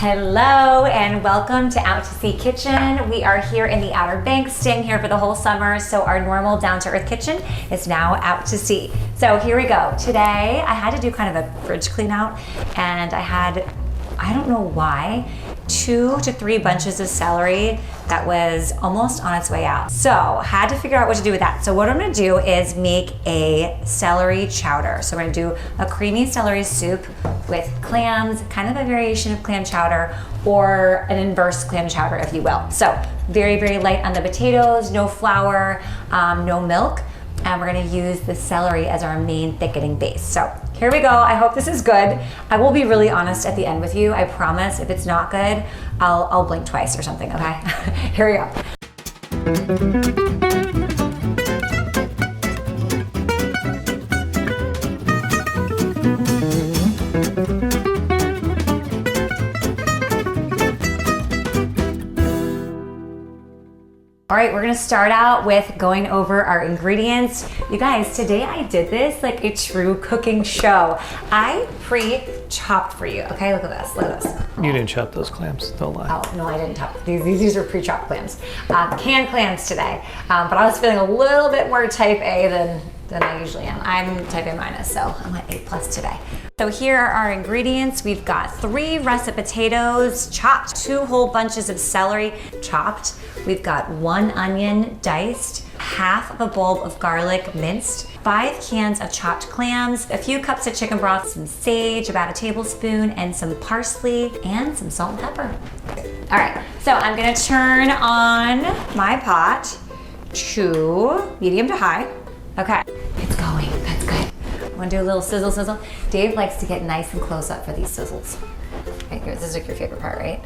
Hello and welcome to Out to Sea Kitchen. We are here in the Outer Banks, staying here for the whole summer, so our normal down-to-earth kitchen is now out to sea. So here we go. Today I had to do kind of a fridge clean out, and I don't know why, 2 to 3 bunches of celery that was almost on its way out. So had to figure out what to do with that. So what I'm gonna do is make a celery chowder. So we're gonna do a creamy celery soup with clams, kind of a variation of clam chowder, or an inverse clam chowder, if you will. So very, very light on the potatoes, no flour, no milk. And we're gonna use the celery as our main thickening base. So here we go. I hope this is good. I will be really honest at the end with you. I promise if it's not good, I'll blink twice or something, okay? Here we go. All right, we're gonna start out with going over our ingredients. You guys, today I did this like a true cooking show. I pre-chopped for you, okay? Look at this, look at this. You didn't chop those clams, don't lie. Oh, no, I didn't chop. These are pre-chopped clams. Canned clams today, but I was feeling a little bit more type A than I usually am. I'm type A minus, so I'm at A+ today. So here are our ingredients. We've got 3 russet potatoes chopped, 2 whole bunches of celery chopped. We've got 1 onion diced, half of a bulb of garlic minced, 5 cans of chopped clams, a few cups of chicken broth, some sage, about a tablespoon, and some parsley, and some salt and pepper. All right, so I'm gonna turn on my pot to medium to high. Okay, it's going, that's good. I wanna do a little sizzle. Dave likes to get nice and close up for these sizzles. Okay, this is like your favorite part, right?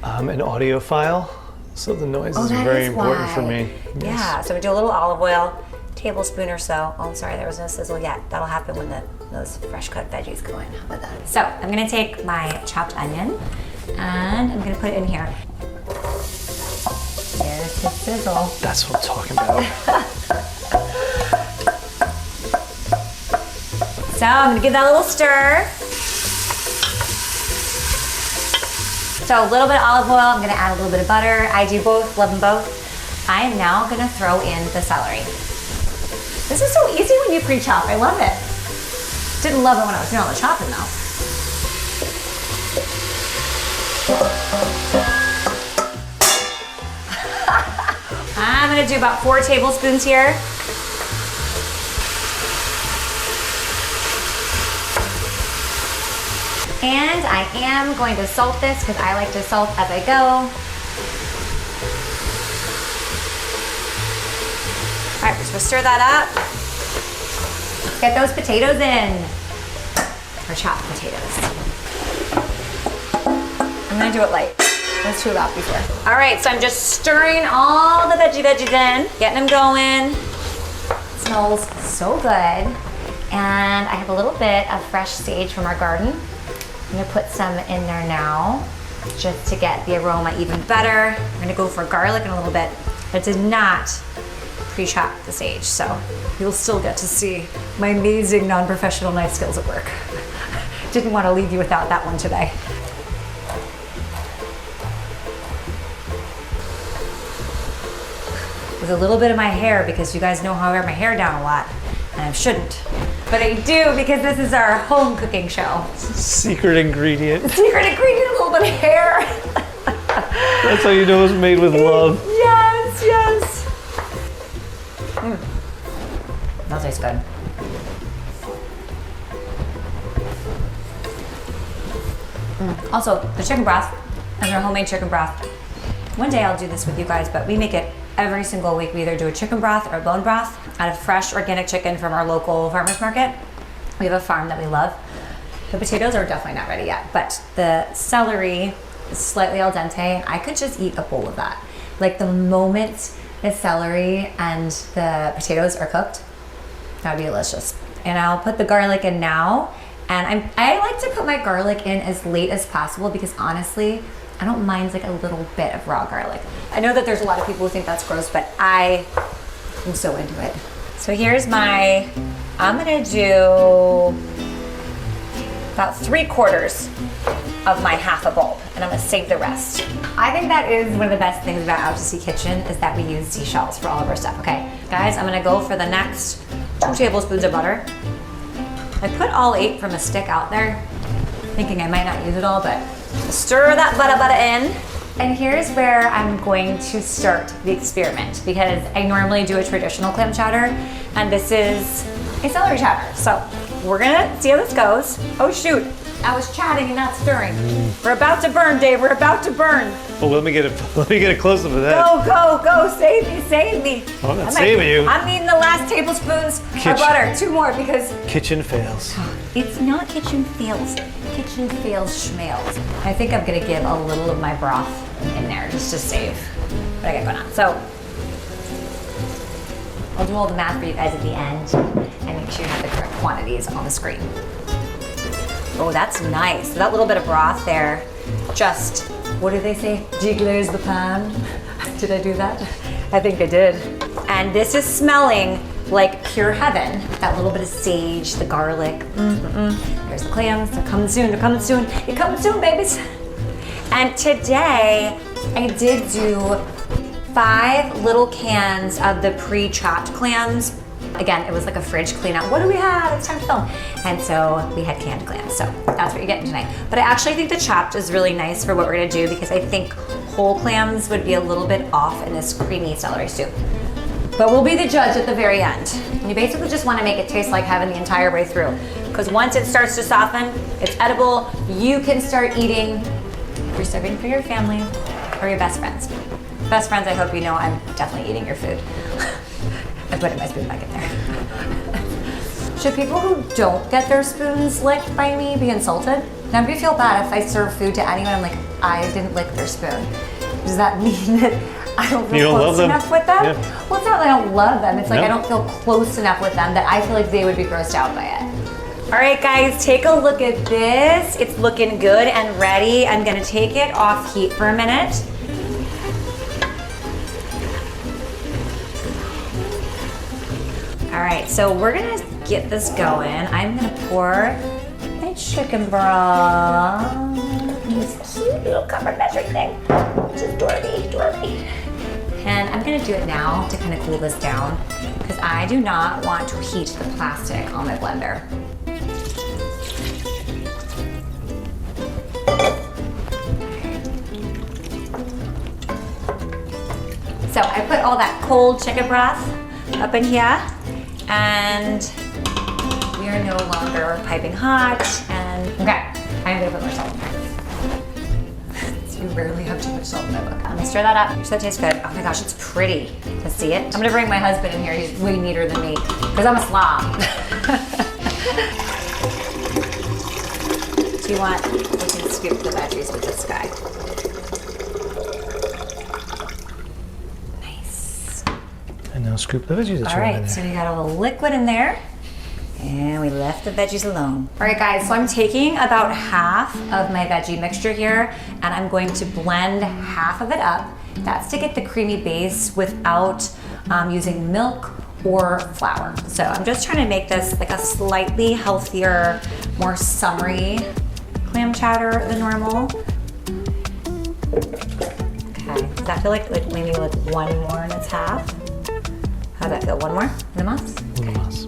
I'm an audiophile, so the noise is very important for me. Yes. Yeah, so we do a little olive oil, tablespoon or so. Oh, sorry, there was no sizzle yet. That'll happen when those fresh cut veggies go in. How about that? So I'm gonna take my chopped onion and I'm gonna put it in here. There's the sizzle. That's what I'm talking about. So I'm gonna give that a little stir. So a little bit of olive oil, I'm gonna add a little bit of butter. I do both, love them both. I am now gonna throw in the celery. This is so easy when you pre-chop, I love it. Didn't love it when I was doing all the chopping though. I'm gonna do about 4 tablespoons here. And I am going to salt this because I like to salt as I go. All right, we're just gonna stir that up. Get those potatoes in, or chopped potatoes. I'm gonna do it light. That's too loud before. All right, so I'm just stirring all the veggies in, getting them going. It smells so good. And I have a little bit of fresh sage from our garden. I'm gonna put some in there now, just to get the aroma even better. I'm gonna go for garlic in a little bit. I did not pre-chop the sage, so you'll still get to see my amazing non-professional knife skills at work. Didn't want to leave you without that one today. With a little bit of my hair, because you guys know how I wear my hair down a lot, and I shouldn't. But I do because this is our home cooking show. Secret ingredient. Secret ingredient, a little bit of hair. That's how you know it's made with love. Yes. That tastes good. Also, the chicken broth, and our homemade chicken broth. One day I'll do this with you guys, but we make it every single week. We either do a chicken broth or a bone broth out of fresh organic chicken from our local farmer's market. We have a farm that we love. The potatoes are definitely not ready yet, but the celery is slightly al dente. I could just eat a bowl of that. Like the moment the celery and the potatoes are cooked, that would be delicious. And I'll put the garlic in now. And I like to put my garlic in as late as possible because honestly, I don't mind like a little bit of raw garlic. I know that there's a lot of people who think that's gross, but I am so into it. So here's my, I'm gonna do about 3/4 of my half a bulb. And and I'm gonna save the rest. I think that is one of the best things about Out to Sea Kitchen is that we use seashells for all of our stuff. Okay, guys, I'm gonna go for the next 2 tablespoons of butter. I put all 8 from a stick out there, thinking I might not use it all, but stir that butter in. And here's where I'm going to start the experiment because I normally do a traditional clam chowder and this is a celery chowder. So we're gonna see how this goes. Oh shoot, I was chatting and not stirring. We're about to burn, Dave, we're about to burn. Well, let me get a close up of that. Go, save me. Oh, I'm not saving you. I'm needing the last tablespoons of butter, 2 more because kitchen fails. it's not kitchen fails. Kitchen fails schmales. I think I'm gonna give a little of my broth in there just to save what I got going on. So I'll do all the math for you guys at the end and make sure you have the correct quantities on the screen. Oh, that's nice. So that little bit of broth there, just, what do they say? Deglazing the pan. Did I do that? I think I did. And this is smelling like pure heaven. That little bit of sage, the garlic. There's the clams. They're coming soon. They're coming soon. You're coming soon, babies. And today I did do 5 little cans of the pre-chopped clams. Again, it was like a fridge clean out. What do we have? It's time to film. And so we had canned clams. So that's what you're getting tonight. But I actually think the chopped is really nice for what we're gonna do because I think whole clams would be a little bit off in this creamy celery soup. But we'll be the judge at the very end. You basically just wanna make it taste like heaven the entire way through. Because once it starts to soften, it's edible. You can start eating. You're serving for your family or your best friends. Best friends, I hope you know I'm definitely eating your food. I put my spoon back in there. Should people who don't get their spoons licked by me be insulted? Now, do you feel bad if I serve food to anyone I'm like, I didn't lick their spoon? Does that mean that I don't feel close enough with them? Yeah. Well, it's not that I don't love them. It's like I don't feel close enough with them that I feel like they would be grossed out by it. All right, guys, take a look at this. It's looking good and ready. I'm gonna take it off heat for a minute. All right, so we're gonna get this going. I'm gonna pour my chicken broth. This cute little copper measuring thing, which is Dorothy. And I'm gonna do it now to kind of cool this down because I do not want to heat the plastic on my blender. So I put all that cold chicken broth up in here. And we are no longer piping hot. And okay, I'm gonna put more salt in there. You rarely have too much salt in my book. Let me stir that up. So that tastes good. Oh my gosh, it's pretty. Let's see it. I'm gonna bring my husband in here. He's way neater than me because I'm a slob. Do you want? We can scoop the veggies with this guy. And now scoop the veggies that All you want in right, there. so we got a little liquid in there. And we left the veggies alone. All right, guys, so I'm taking about half of my veggie mixture here, and I'm going to blend half of it up. That's to get the creamy base without using milk or flour. So I'm just trying to make this like a slightly healthier, more summery clam chowder than normal. Okay, does that feel like maybe like 1 more and it's half? How's that feel? 1 more? Namas? Namas.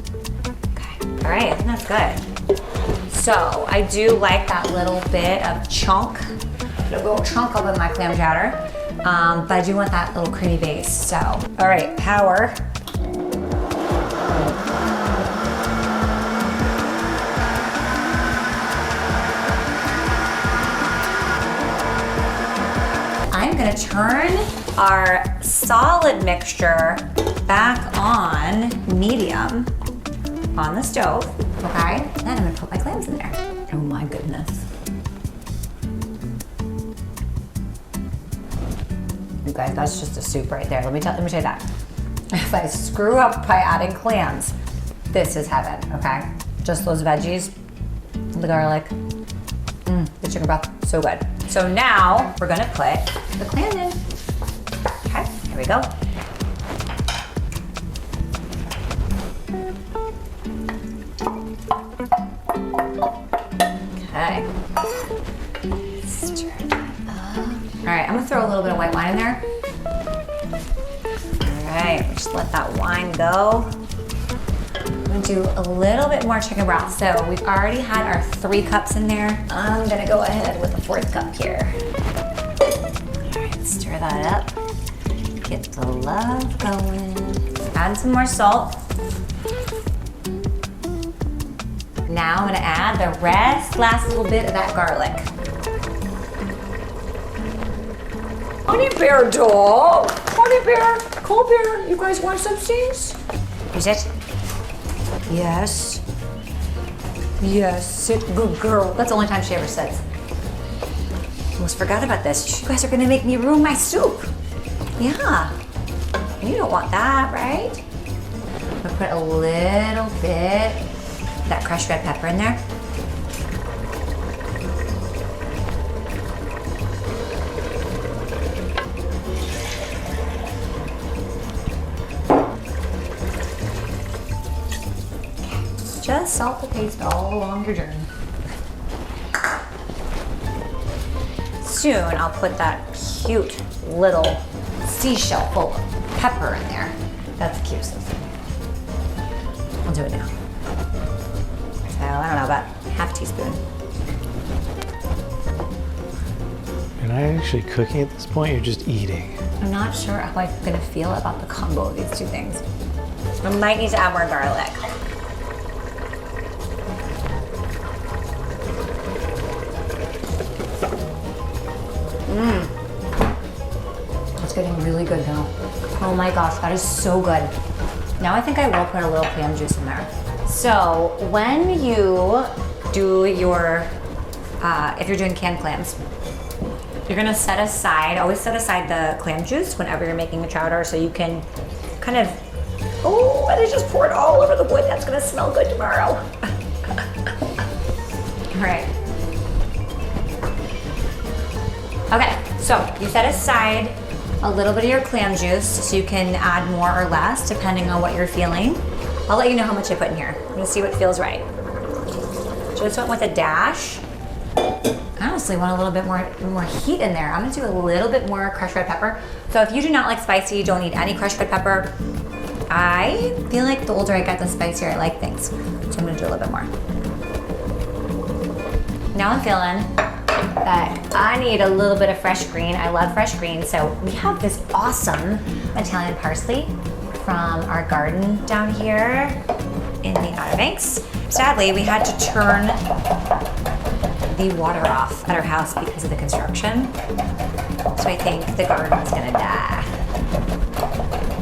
Okay. All right, I think that's good. So I do like that little bit of chunk, a little chunk up in my clam chowder, but I do want that little creamy base. So, all right, power. I'm gonna turn our solid mixture back on medium on the stove, okay? Then I'm gonna put my clams in there. Oh my goodness. You guys, that's just a soup right there. Let me tell you that. If I screw up by adding clams, this is heaven, okay? Just those veggies, the garlic, the chicken broth, so good. So now we're gonna put the clam in. Okay, here we go. Okay. Stir that right, I'm gonna throw a little bit of white wine in there. All right, just let that wine go. I'm gonna do a little bit more chicken broth. So we've already had our 3 cups in there. I'm gonna go ahead with the 4th cup here. All right, stir that up. Get the love going. Add some more salt. Now I'm gonna add the last little bit of that garlic. Honey bear dog, honey bear, cold bear, you guys want some things? Is it? Yes. Yes, sit, good girl. That's the only time she ever says. Almost forgot about this. You guys are gonna make me ruin my soup. Yeah. And you don't want that, right? I'm gonna put a little bit of that crushed red pepper in there. Just salt the taste all along your journey. Soon I'll put that cute little seashell full of pepper in there. That's the cutest thing. I'll do it now. So I don't know, about half teaspoon. You're not actually cooking at this point, you're just eating. I'm not sure how I'm gonna feel about the combo of these 2 things. I might need to add more garlic. It's getting really good now. Oh my gosh, that is so good. Now I think I will put a little clam juice in there. So when you do your, if you're doing canned clams, you're gonna set aside, always set aside the clam juice whenever you're making a chowder so you can kind of, oh, and it just poured all over the wood. That's gonna smell good tomorrow. All right. Okay, so you set aside a little bit of your clam juice so you can add more or less depending on what you're feeling. I'll let you know how much I put in here. I'm gonna see what feels right. Just went with a dash. I honestly want a little bit more heat in there. I'm gonna do a little bit more crushed red pepper. So if you do not like spicy, you don't need any crushed red pepper. I feel like the older I get, the spicier I like things. So I'm gonna do a little bit more. Now I'm feeling that I need a little bit of fresh green. I love fresh green. So we have this awesome Italian parsley from our garden down here in the Outer Banks. Sadly, we had to turn the water off at our house because of the construction. So I think the garden's gonna die.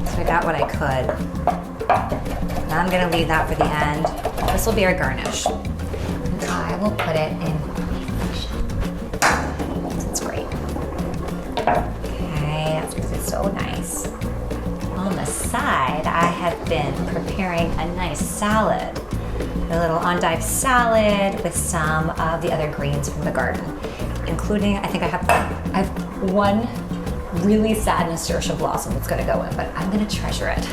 So I got what I could. Now I'm gonna leave that for the end. This will be our garnish. And I will put it in. It's great. Okay, that's because it's so nice. On the side, I have been preparing a nice salad. A little endive salad with some of the other greens from the garden, including, I think I have one really sad nasturtium blossom that's gonna go in, but I'm gonna treasure it.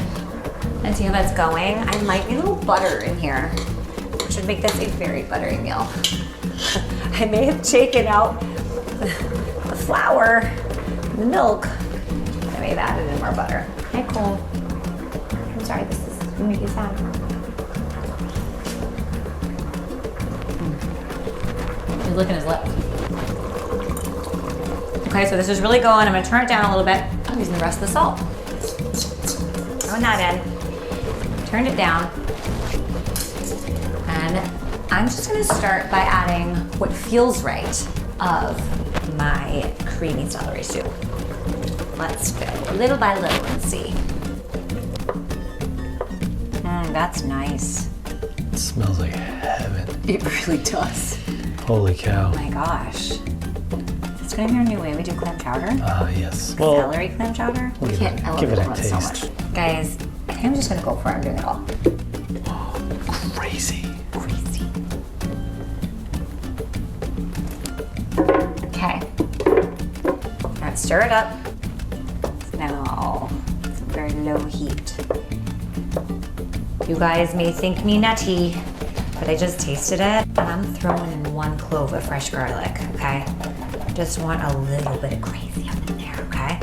And see how that's going. I might need a little butter in here, which would make this a very buttery meal. I may have taken out the flour and the milk. I may have added in more butter. Hey, Cole. I'm sorry, this is gonna make you sad. He's licking his lip. Okay, so this is really going. I'm gonna turn it down a little bit. I'm using the rest of the salt. Throwing that in. Turned it down. And I'm just gonna start by adding what feels right of my creamy celery soup. Let's go little by little and see. That's nice. It smells like heaven. It really does. Holy cow. Oh my gosh. It's gonna be our new way we do clam chowder. Yes. Celery clam chowder. We'll Can't give it a elevate it so taste. much. Guys, I'm just gonna go for it. I'm doing it all. Crazy. Crazy. Okay. All right, stir it up. Now, it's very low heat. You guys may think me nutty, but I just tasted it and I'm throwing in 1 clove of fresh garlic, okay? Just want a little bit of crazy up in there, okay?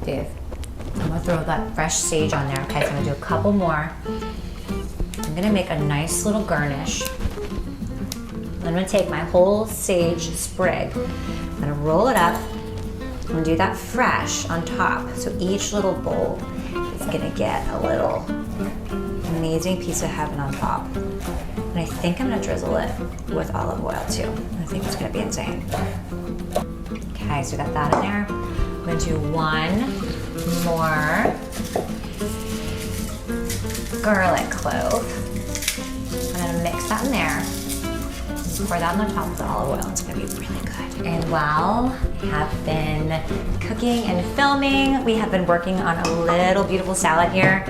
Dave, I'm gonna throw that fresh sage on there, okay? So I'm gonna do a couple more. I'm gonna make a nice little garnish. I'm gonna take my whole sage sprig, I'm gonna roll it up, I'm gonna do that fresh on top. So each little bowl is gonna get a little amazing piece of heaven on top. And I think I'm gonna drizzle it with olive oil too. I think it's gonna be insane. Okay, so we got that in there. I'm gonna do one more garlic clove. I'm gonna mix that in there. Pour that on the top of the olive oil. It's gonna be really good. And while we have been cooking and filming, we have been working on a little beautiful salad here.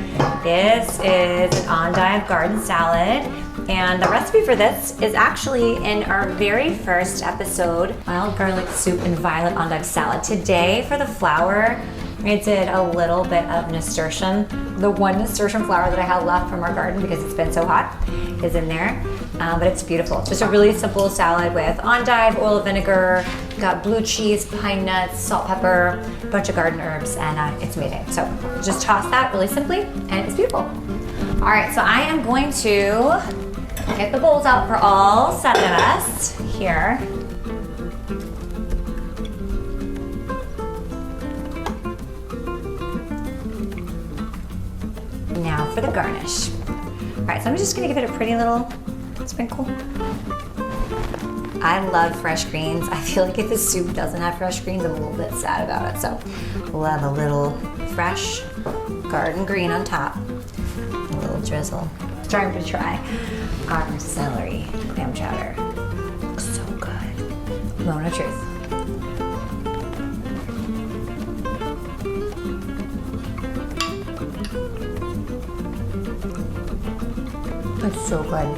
This is an Endive garden salad. And the recipe for this is actually in our very first episode, wild garlic soup and violet endive salad. Today for the flour, I did a little bit of nasturtium. The one nasturtium flour that I had left from our garden because it's been so hot is in there, but it's beautiful. Just a really simple salad with endive, oil, vinegar, got blue cheese, pine nuts, salt, pepper, a bunch of garden herbs, and it's amazing. So just toss that really simply, and it's beautiful. All right, so I am going to get the bowls out for all 7 of us here. Now for the garnish. All right, so I'm just gonna give it a pretty little sprinkle. I love fresh greens. I feel like if the soup doesn't have fresh greens, I'm a little bit sad about it. So we'll have a little fresh garden green on top. A little drizzle. Time to try our celery clam chowder. Looks so good. Moment of truth. It's so good.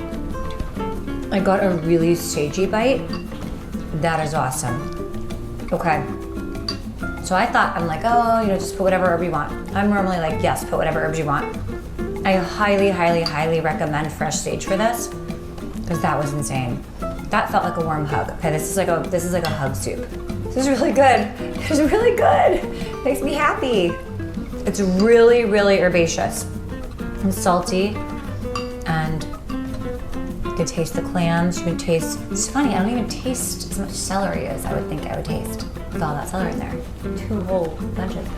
I got a really sagey bite. That is awesome. Okay. So I thought, I'm like, oh, just put whatever herb you want. I'm normally like, yes, put whatever herbs you want. I highly, highly, highly recommend fresh sage for this because that was insane. That felt like a warm hug. Okay, this is like a hug soup. This is really good. It's really good. Makes me happy. It's really, really herbaceous and salty, and you can taste the clams. You can taste. It's funny. I don't even taste as much celery as I would think I would taste with all that celery in there. 2 whole bunches.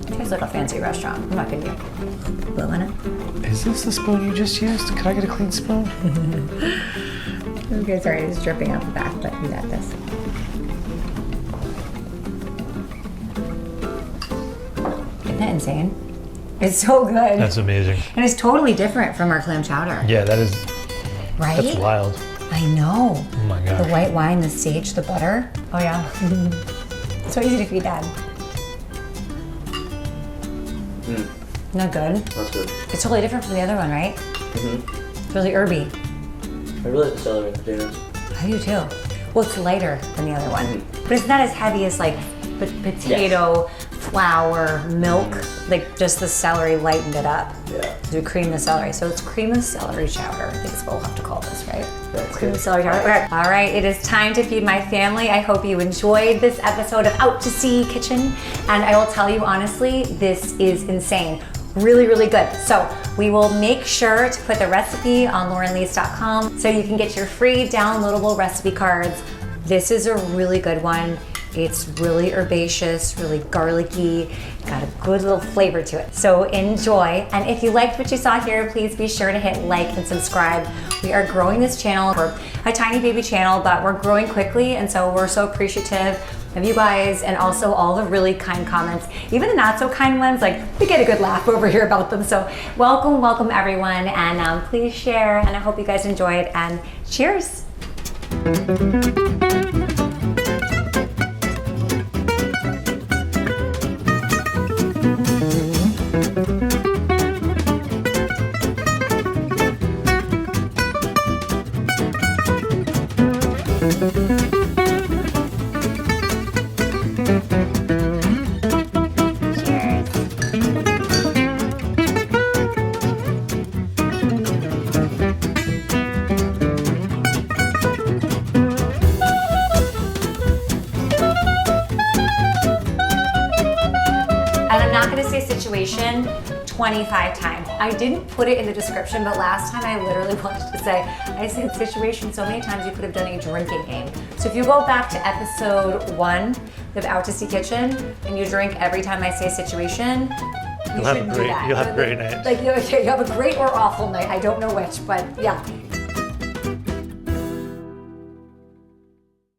Tastes like a fancy restaurant. I'm not kidding you. Blue in it. Is this the spoon you just used? Can I get a clean spoon? Okay, sorry, it's dripping out the back, but you got this. Isn't that insane? It's so good. That's amazing. And it's totally different from our clam chowder. Yeah, that is. Right? That's wild. I know. Oh my god. The white wine, the sage, the butter. Oh yeah. So easy to feed Dad. Not good? That's good. It's totally different from the other one, right? Mm-hmm. It's really herby. I really like the celery and potatoes. I do too. Well, it's lighter than the other one. But it's not as heavy as like potato, flour, milk. Like just the celery lightened it up. Yeah. To cream the celery. So it's cream of celery chowder. I think is what we'll have to call this, right? That's Cream of good. celery chowder. Okay. All right, it is time to feed my family. I hope you enjoyed this episode of Out to Sea Kitchen. And I will tell you honestly, this is insane. Really, really good. So we will make sure to put the recipe on laurenlees.com so you can get your free downloadable recipe cards. This is a really good one. It's really herbaceous, really garlicky, got a good little flavor to it. So enjoy. And if you liked what you saw here, please be sure to hit like and subscribe. We are growing this channel. We're a tiny baby channel, but we're growing quickly. And so we're so appreciative of you guys and also all the really kind comments. Even the not so kind ones, like we get a good laugh over here about them. So welcome everyone. And please share. And I hope you guys enjoyed, and cheers. situation 25 times. I didn't put it in the description, but last time I literally wanted to say, I said situation so many times you could have done a drinking game. So if you go back to episode 1 of Out to Sea Kitchen and you drink every time I say situation, you You'll have shouldn't a do great, that. you'll have a great night. Like you have a great or awful night. I don't know which, but yeah.